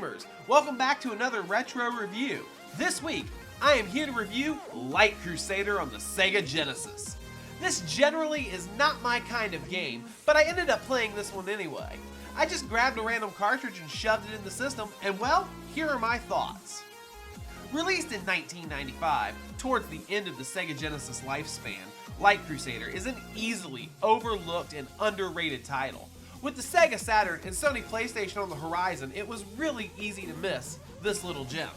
gamers! Welcome back to another retro review. This week, I am here to review Light Crusader on the Sega Genesis. This generally is not my kind of game, but I ended up playing this one anyway. I just grabbed a random cartridge and shoved it in the system, and well, here are my thoughts. Released in 1995, towards the end of the Sega Genesis lifespan, Light Crusader is an easily overlooked and underrated title. With the Sega Saturn and Sony PlayStation on the horizon, it was really easy to miss this little gem.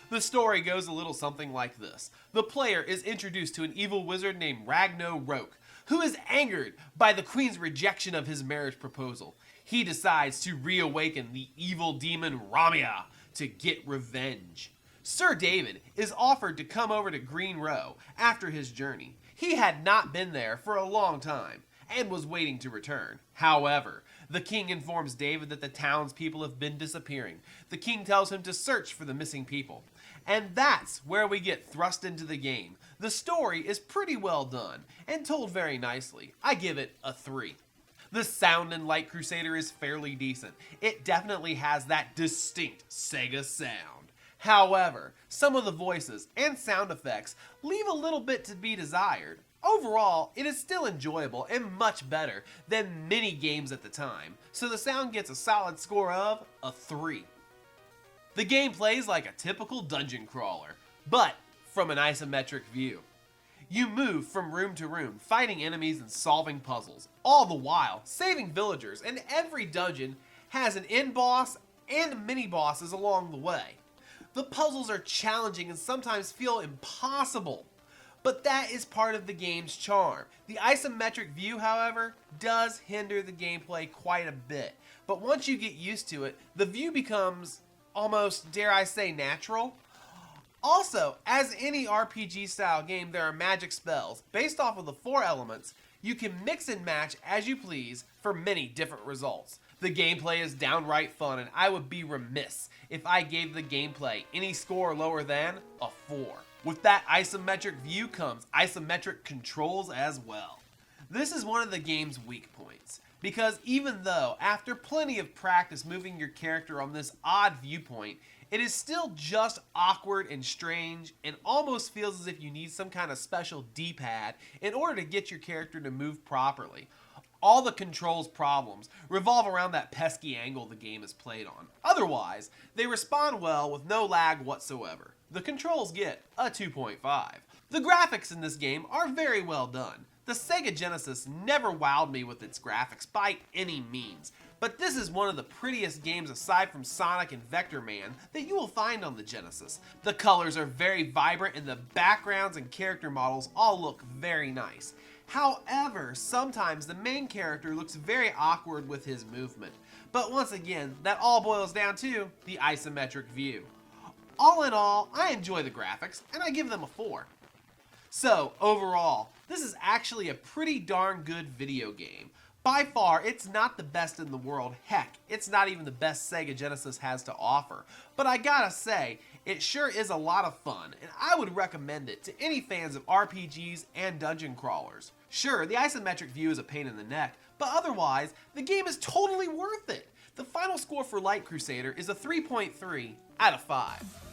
The story goes a little something like this. The player is introduced to an evil wizard named Ragno Roke, who is angered by the queen's rejection of his marriage proposal. He decides to reawaken the evil demon Ramia to get revenge. Sir David is offered to come over to Green Row after his journey. He had not been there for a long time and was waiting to return. However, the king informs David that the townspeople have been disappearing. The king tells him to search for the missing people. And that's where we get thrust into the game. The story is pretty well done and told very nicely. I give it a 3. The sound in Light Crusader is fairly decent. It definitely has that distinct Sega sound. However, some of the voices and sound effects leave a little bit to be desired. Overall, it is still enjoyable and much better than many games at the time, so the sound gets a solid score of a 3. The game plays like a typical dungeon crawler, but from an isometric view. You move from room to room, fighting enemies and solving puzzles, all the while saving villagers, and every dungeon has an end boss and mini bosses along the way. The puzzles are challenging and sometimes feel impossible, but that is part of the game's charm. The isometric view, however, does hinder the gameplay quite a bit, but once you get used to it, the view becomes almost, dare I say, natural. Also, as any RPG style game, there are magic spells. Based off of the 4 elements, you can mix and match as you please for many different results. The gameplay is downright fun, and I would be remiss if I gave the gameplay any score lower than a 4. With that isometric view comes isometric controls as well. This is one of the game's weak points, because even though after plenty of practice moving your character on this odd viewpoint, it is still just awkward and strange and almost feels as if you need some kind of special D-pad in order to get your character to move properly. All the controls problems revolve around that pesky angle the game is played on. Otherwise, they respond well with no lag whatsoever. The controls get a 2.5. The graphics in this game are very well done. The Sega Genesis never wowed me with its graphics by any means, but this is one of the prettiest games aside from Sonic and Vector Man that you will find on the Genesis. The colors are very vibrant and the backgrounds and character models all look very nice. However, sometimes the main character looks very awkward with his movement. But once again, that all boils down to the isometric view. All in all, I enjoy the graphics, and I give them a 4. So, overall, this is actually a pretty darn good video game. By far, it's not the best in the world. Heck, it's not even the best Sega Genesis has to offer. But I gotta say, it sure is a lot of fun, and I would recommend it to any fans of RPGs and dungeon crawlers. Sure, the isometric view is a pain in the neck, but otherwise, the game is totally worth it. The final score for Light Crusader is a 3.3 out of 5.